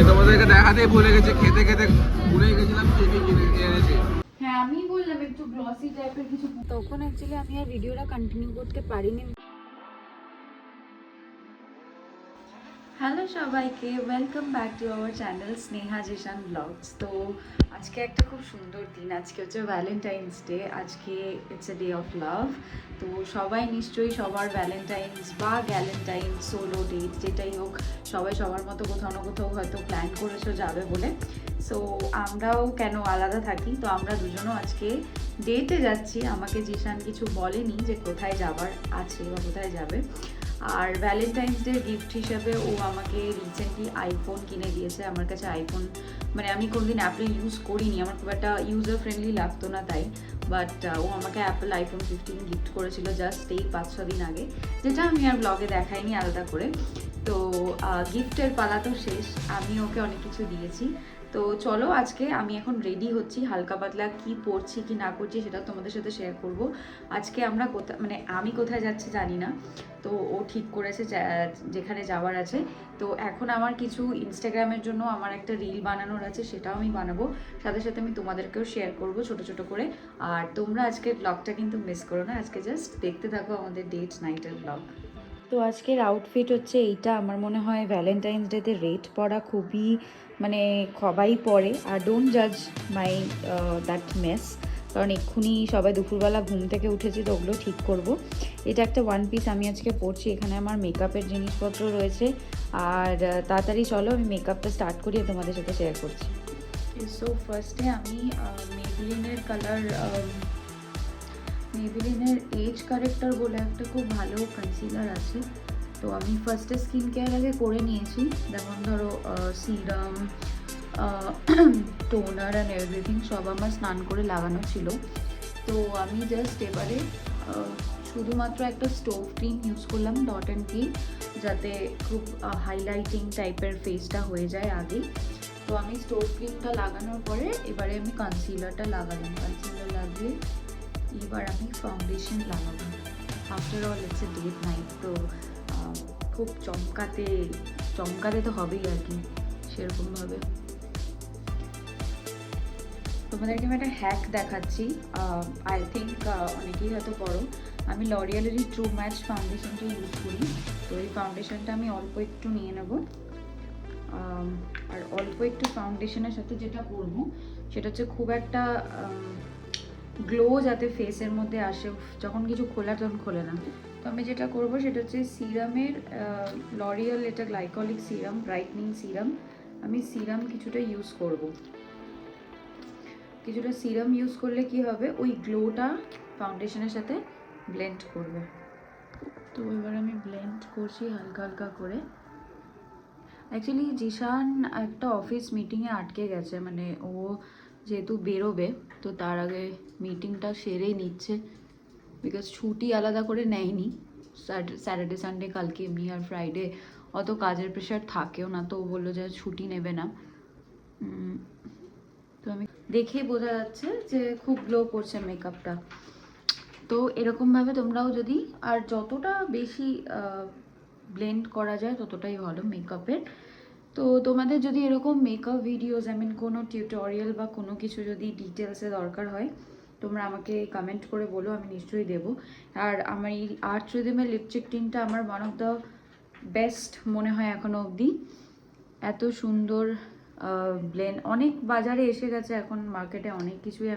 আমি তোমাদেরকে দেখাতেই ভুলে গেছি, খেতে খেতে ভুলে গেছিলাম কি কি এনেছি। হ্যাঁ আমি বললাম একটু গ্লসি টাইপের কিছু, তখন অ্যাকচুয়ালি আমি আর ভিডিওটা কন্টিনিউ করতে পারিনি। হ্যালো সবাইকে, welcome back to our channel Sneha Zeeshan vlogs. তো আজকে একটা খুব সুন্দর দিন, আজকে হচ্ছে ভ্যালেন্টাইন্স ডে। আজকে it's a day of love. তো সবাই নিশ্চয়ই সবার ভ্যালেন্টাইন্স বা গ্যালেন্টাইন্স সোলো ডেট যেটাই হোক, সবাই সবার মতো কোথাও না কোথাও হয়তো প্ল্যান করেছো যাবে বলে। সো আমরাও কেন আলাদা থাকি, তো আমরা দুজনও আজকে ডেটে যাচ্ছি। আমাকে জিশান কিছু বলেনি যে কোথায় যাবার আছে বা কোথায় যাবে। আর ভ্যালেন্টাইন্স ডে গিফট হিসাবে ও আমাকে রিসেন্টলি আইফোন কিনে দিয়েছে। আমার কাছে আইফোন মানে আমি কোনোদিন অ্যাপেল ইউজ করিনি, আমার খুব একটা ইউজার ফ্রেন্ডলি লাগতো না তাই। বাট ও আমাকে অ্যাপেল আইফোন 15 গিফট করেছিল জাস্ট এই 5-6 দিন আগে, যেটা আমি আর ব্লগে দেখাইনি আলাদা করে। তো গিফটের পালা তো শেষ, আমি ওকে অনেক কিছু দিয়েছি। তো চলো আজকে আমি এখন রেডি হচ্ছি, হালকা পাতলা কি পরছি কি না করছি সেটা তোমাদের সাথে শেয়ার করব। আজকে আমরা কোথায় মানে আমি কোথায় যাচ্ছি জানি না, তো ও ঠিক করেছে যেখানে যাওয়ার আছে। তো এখন আমার কিছু ইনস্টাগ্রামের জন্য আমার একটা রিল বানানোর আছে, সেটাও আমি বানাবো, সাথে সাথে আমি তোমাদেরকেও শেয়ার করব ছোট ছোট করে। আর তোমরা আজকের ব্লগটা কিন্তু মিস করো না, আজকে জাস্ট দেখতে থাকো আমাদের ডেট নাইটের ব্লগ। তো আজকের আউটফিট হচ্ছে এইটা। আমার মনে হয় ভ্যালেন্টাইন্স ডেতে রেড পরা খুবই মানে সবাই পরে। আর ডোন্ট জাজ মাই দ্যাট মেস, কারণ এক্ষুনি সবাই দুপুরবেলা ঘুম থেকে উঠেছি, তো ওগুলো ঠিক করব। এটা একটা ওয়ান পিস আমি আজকে পরছি, এখানে আমার মেকআপের জিনিসপত্র রয়েছে। আর তাড়াতাড়ি চলো আমি মেকআপটা স্টার্ট করি আর তোমাদের সাথে শেয়ার করছি। সো ফার্স্টে আমি মেবিলিনের এজ কারেক্টর বলে একটা খুব ভালো কনসিলার আছে, তো আমি ফার্স্টে স্কিন কেয়ার আগে করে নিয়েছি। যেমন ধরো সিরাম, টোনার অ্যান্ড এভরিথিং সব আমার স্নান করে লাগানো ছিল। তো আমি জাস্ট এবারে শুধুমাত্র একটা স্টোভ ক্রিম ইউজ করলাম, ডট অ্যান্ড কি, যাতে খুব হাইলাইটিং টাইপের ফেসটা হয়ে যায় আগেই। তো আমি স্টোভ ক্রিমটা লাগানোর পরে এবারে আমি কনসিলারটা লাগালাম। কনসিলার লাগিয়ে এবার আমি ফাউন্ডেশন লাগাবো। After all it's a date night, তো খুব চমকাতে তো হবেই আর কি সেরকমভাবে। তোমাদেরকে আমি একটা হ্যাক দেখাচ্ছি, আই থিঙ্ক অনেকেই হয়তো করো। আমি লরিয়ালেরই ট্রু ম্যাচ ফাউন্ডেশনটা ইউজ করি। তো এই ফাউন্ডেশনটা আমি অল্প একটু নিয়ে নেব। আর অল্প একটু ফাউন্ডেশনের সাথে যেটা করবো সেটা হচ্ছে খুব একটা গ্লো যাতে ফেসের মধ্যে আসে, যখন কিছু খোলা তখন খোলে না। তো আমি যেটা করব সেটা হচ্ছে সিরামের লরিয়াল, এটা গ্লাইকলিক সিরাম, ব্রাইটনিং সিরাম। আমি সিরাম কিছুটা ইউজ করব। কিছুটা সিরাম ইউজ করলে কি হবে, ওই গ্লোটা ফাউন্ডেশনের সাথে ব্লেন্ড করবে। তো এবার আমি ব্লেন্ড করছি হালকা হালকা করে। অ্যাকচুয়ালি জিশান একটা অফিস মিটিংয়ে আটকে গেছে, মানে ও যেহেতু বেরোবে তো তার আগে মিটিংটা সেরেই নিচ্ছে, বিকজ ছুটি আলাদা করে নেয়নি। স্যাটারডে সানডে কালকে এমনি, আর ফ্রাইডে অত কাজের প্রেশার থাকেও না, তো ও বললো যে ছুটি নেবে না। তো আমি দেখেই বোঝা যাচ্ছে যে খুব গ্লো করছে মেকআপটা। তো এরকমভাবে তোমরাও যদি আর যতটা বেশি ব্লেন্ড করা যায় ততটাই ভালো মেকআপের। তো তোমাদের যদি এরকম মেকআপ ভিডিওস, আই মিন কোনো টিউটোরিয়াল বা কোনো কিছু যদি ডিটেলসে দরকার হয়, তোমরা আমাকে কমেন্ট করে বলো, আমি নিশ্চয়ই দেবো। আর আমার এই আর্ট রিদমের লিপস্টিক টিনটা আমার ওয়ান অফ দ্য বেস্ট মনে হয় এখনও অবধি। এত সুন্দর ব্লেন্ড, অনেক বাজারে এসে গেছে এখন মার্কেটে অনেক কিছুই,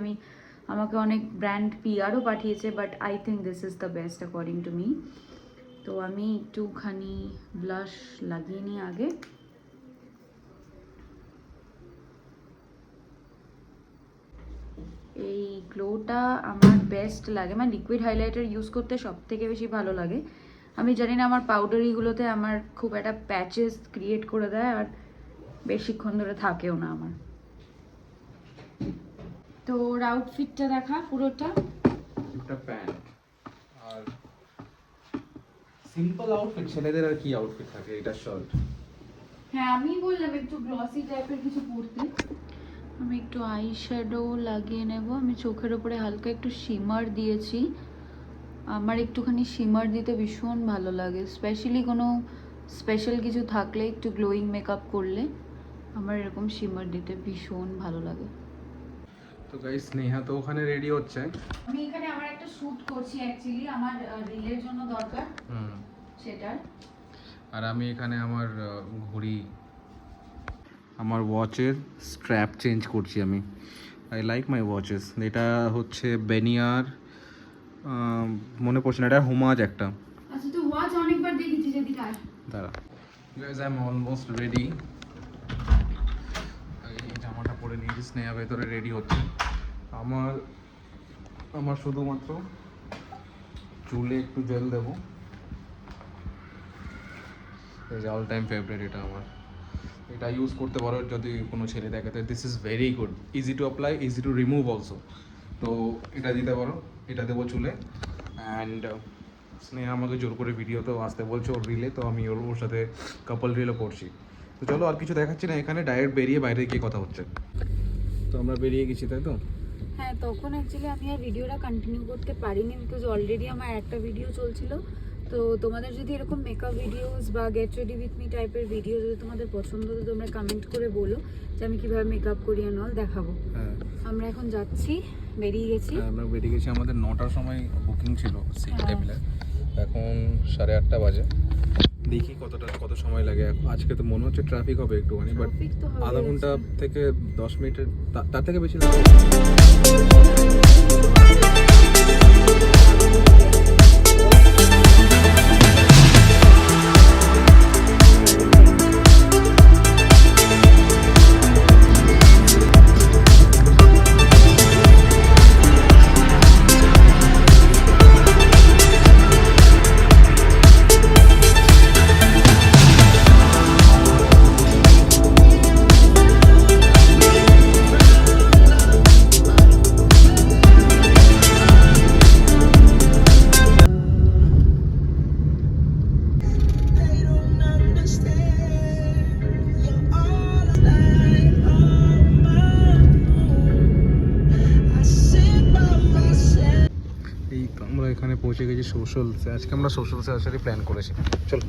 আমাকে অনেক ব্র্যান্ড পিআরও পাঠিয়েছে, but I think this is the best according to me. তো আমি একটুখানি ব্লাশ লাগিয়ে নিই আগে। এই গ্লোটা আমার বেস্ট লাগে, মানে লিকুইড হাইলাইটার ইউজ করতে সব থেকে বেশি ভালো লাগে। আমি জানি না আমার পাউডারিগুলোতে আমার খুব একটা প্যাচেস ক্রিয়েট করে দেয়, আর বেশিক্ষণ ধরে থাকেও না আমার। তো ওর আউটফিটটা দেখা পুরোটা, একটা প্যান্ট আর সিম্পল আউটফিট, ছেলেদের আর কি আউটফিট থাকে, এটা শার্ট। হ্যাঁ আমি বললাম একটু গ্লসি টাইপের কিছু পরতে। আমি একটু আই শ্যাডো লাগিয়ে নেব। আমি চোখের ওপরে হালকা একটু শিমার দিয়েছি, আমার একটুখানি শিমার দিতে ভীষণ ভালো লাগে, স্পেশালি কোনো স্পেশাল কিছু থাকলে একটু গ্লোয়িং মেকআপ করলে। আমার এরকম শিমার দিতে ভীষণ ভালো লাগে। তো গাইস স্নেহা তো ওখানে রেডি হচ্ছে। আমি এখানে আমার একটা শুট করছি, অ্যাকচুয়ালি আমার রিলের জন্য দরকার সেটার। আর আমি এখানে আমার ঘড়ি, আমার ওয়াচের স্ট্র্যাপ চেঞ্জ করছি আমি। I like my watches. এটা হচ্ছে বেনিয়ার, মনে পড়ছে না, এটা হোমাজ একটা। আচ্ছা, তুই ওয়াচ অনেকবার দেখেছিস, এদিকে আয়। দাঁড়া guys, I am almost ready. এই জামাটা পরে নিয়েছি, স্নেহা ভেতরে রেডি হচ্ছে। আমার শুধুমাত্র চুলে একটু জেল দেবো। এই যে অল টাইম ফেভারিট এটা আমার। এটা ইউজ করতে পারো যদি কোনো ছেলে দেখে, তো this is very good, easy to apply, easy to remove also. তো এটা দিতে পারো, এটা দেবো চুলে। অ্যান্ড স্নেহা আমাকে জোর করে ভিডিওতেও আসতে বলছে ওর রিলে, তো আমি ওর সাথে কাপল রিলও করছি। তো চলো, আর কিছু দেখাচ্ছি না, এখানে ডাইরেক্ট বেরিয়ে বাইরে গিয়ে কথা হচ্ছে। তো আমরা বেরিয়ে গেছি, তাই তো? হ্যাঁ, তখন অ্যাকচুয়ালি আমি আর ভিডিওটা কন্টিনিউ করতে পারিনি, বিকজ অলরেডি আমার একটা ভিডিও চলছিল। তো তোমাদের যদি এরকম মেকআপ ভিডিওস বা গেট রেডি উইথ মি টাইপের ভিডিও যদি তোমাদের পছন্দ, তো তোমরা কমেন্ট করে বলো যে আমি কীভাবে মেকআপ করি অ্যান্ড অল দেখাবো। হ্যাঁ, আমরা এখন যাচ্ছি, বেরিয়ে গেছি। আমরা বেরিয়ে গেছি। আমাদের 9টার সময় বুকিং ছিল সিট টেবিলে, এখন 8:30 বাজে। দেখি কত সময় লাগে। আজকে তো মনে হচ্ছে ট্রাফিক হবে একটুখানি, বাট Traffic তো হবেই আধা ঘন্টা আছে। থেকে 10 মিনিটের তার থেকে বেশি লাগে। এই তো আমরা এখানে পৌঁছে গেছি সোশ্যালসে। আজকে আমরা সোশ্যালসে আসারই প্ল্যান করেছি। চলো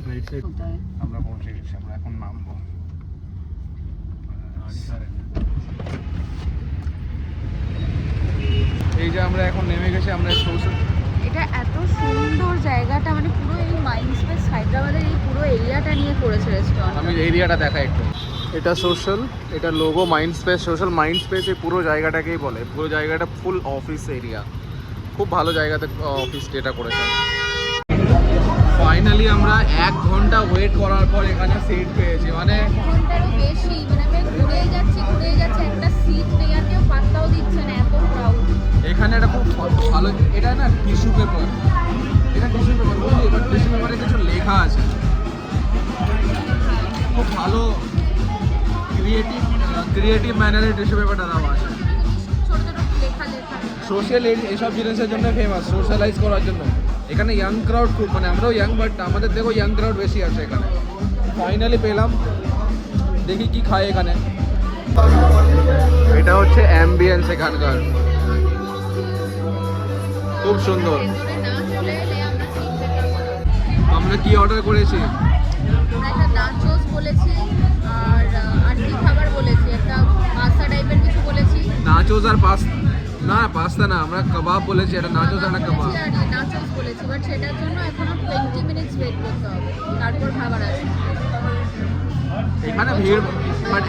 আমরা পৌঁছে গেছি, আমরা এখন নামবো। এই যে আমরা এখন নেমে গেছি, আমরা সোশ্যাল। এটা এত সুন্দর জায়গাটা, মানে পুরো এই মাইন্ড স্পেস হায়দ্রাবাদের এই পুরো এরিয়াটা নিয়ে করেছে রেস্টুরেন্ট। আমি এরিয়াটা দেখাই একটু। এটা সোশ্যাল, এটা logo mind space, social mind space, এই পুরো জায়গাটাকেই বলে। পুরো জায়গাটা ফুল অফিস এরিয়া, খুব ভালো জায়গাতে অফিস এটা করেছে। ফাইনালি আমরা 1 ঘন্টা ওয়েট করার পর এখানে সিট পেয়েছি, মানে ঘন্টারও বেশি, মানে আমি ঘুরেই যাচ্ছি, একটা সিট নেই, আর কেউ পাত্তাও দিচ্ছে না, এত ক্রাউড। এখানে একটা খুব ভালো, এটা না টিস্যু পেপার, এটা টিস্যু পেপার বুঝলি, এবার টিস্যু পেপারে কিছু লেখা আছে, খুব ভালো ক্রিয়েটিভ ম্যানারে টিস্যু পেপারটা দেওয়া আছে। ছোট ছোট লেখা লেখা। সোশ্যাল এইসব জিনিসের জন্য ফেমাস, সোশ্যালাইজ করার জন্য। এখানে ইয়াং ক্রাউড খুব, মানে আমরাও ইয়াং, বাট আমাদের দেখো ইয়াং ক্রাউড বেশি আছে এখানে। ফাইনালি পেলাম, দেখি কি খায় এখানে। এটা হচ্ছে অ্যাম্বিয়েন্স এখানকার, খুব সুন্দর। ভেতরে না চলে এলে আমরা সিট পেতে পারবো। আমরা কি অর্ডার করেছি? আমরা একটা নাচোস বলেছি, আর কি খাবার বলেছি, একটা পাস্তা টাইপের কিছু বলেছি। নাচোস আর পাস্তা না, আমরা কাবাব বলেছি, এটা নাচোস আর কাবাব। নাচোস বলেছি, বাট সেটার জন্য এখনো 20 মিনিটস ওয়েট করতে হবে, তারপর খাবার আসবে। এখানে ভিড়, বাট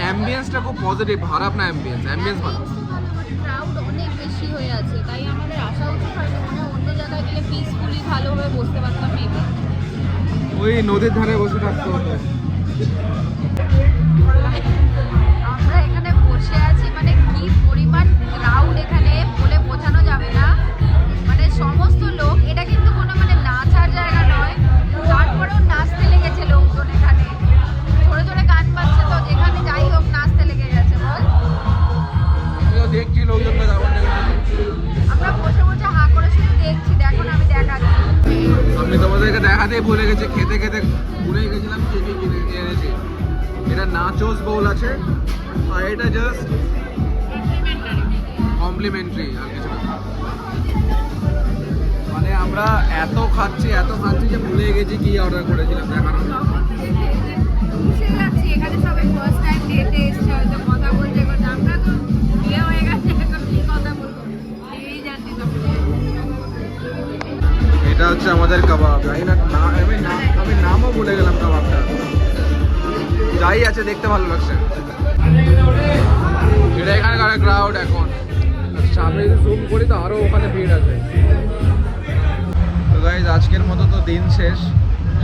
অ্যাম্বিয়েন্সটা খুব পজিটিভ, খারাপ না অ্যাম্বিয়েন্স ভালো। ক্রাউড অনেক বেশি হয়ে আছে, তাই আমাদের আসা উচিত হয়তো, মনে অন্য জায়গায় গেলে পিসফুলি ভালোভাবে বসতে পারতাম মেবি। ওই নদীর ধারে বসে থাকতে হতো। আমরা এখানে বসে আছি, মানে কি পরিমাণ ক্রাউড এখানে বলে বোঝানো যাবে না, মানে সমস্ত লোক। এটা কিন্তু কোনো মানে নাচার জায়গা নয়, তারপরেও নাচতে লেগেছে লোকজন এখানে, জোরে জোরে গান বাজছে, তো যেখানে যাই হোক নাচতে লেগে গেছে। বল, আমিও দেখছি লোকজনকে যাওয়ার জন্য। আমরা বসে বসে হাঁ করে শুধু দেখছি, দেখো না আমি দেখাচ্ছি। আমি তোমাদেরকে দেখাতেই ভুলে গেছি, খেতে খেতে ভুলে গেছিলাম কি কি এনেছি। এটা নাচোস বোল আছে, আর এটা জাস্ট কমপ্লিমেন্টারি, আর কিছু না। মানে আমরা এত খাচ্ছি যে ভুলে গেছি কি অর্ডার করেছিলাম দেখানোর জন্য। বুঝে যাচ্ছি এখানে সবাই গাদার কাবাব, জানি না আমি নামও ভুলে গেলাম কাবাবটা। যাই আছে, দেখতে ভালো লাগছে। এটা এখানকার ক্রাউড এখন, সামনে যদি জুম করি তো আরও ওখানে ভিড় আছে। তো গাইজ আজকের মতো তো দিন শেষ,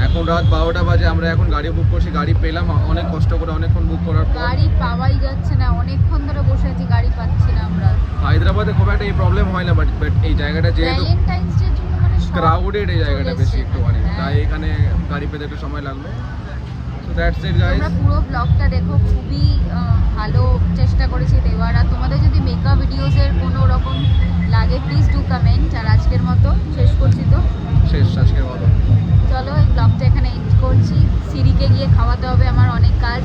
এখন রাত 12টা বাজে। আমরা এখন গাড়ি বুক করছি, গাড়ি পেলাম অনেক কষ্ট করে, অনেকক্ষণ বুক করার পর। গাড়ি পাওয়াই যাচ্ছে না, অনেকক্ষণ ধরে বসে আছি, গাড়ি পাচ্ছি না আমরা। হায়দ্রাবাদে খুব একটা এই প্রবলেম হয় না, বাট এই জায়গাটা যেহেতু ভ্যালেন্টাইন্স ডের জন্য মানে সব ক্রাউডেড, এই জায়গাটা চলে বেশি এসছে একটুখানি, এখানে, তাই হ্যাঁ। এখানে গাড়ি পেতে একটু সময় লাগলো। So that's it guys. তোমরা পুরো ব্লগটা দেখো, খুবই ভালো চেষ্টা করেছি দেওয়ার। আর তোমাদের যদি মেকআপ ভিডিওসের কোনো রকম লাগে প্লিজ ডু কমেন্ট। আর আজকের মতো শেষ করছি, তো শেষ আজকের মতো। চলো এই ব্লগটা এখানে এন্ড করছি। সিঁড়িকে গিয়ে খাওয়াতে হবে, আমার অনেক কাজ।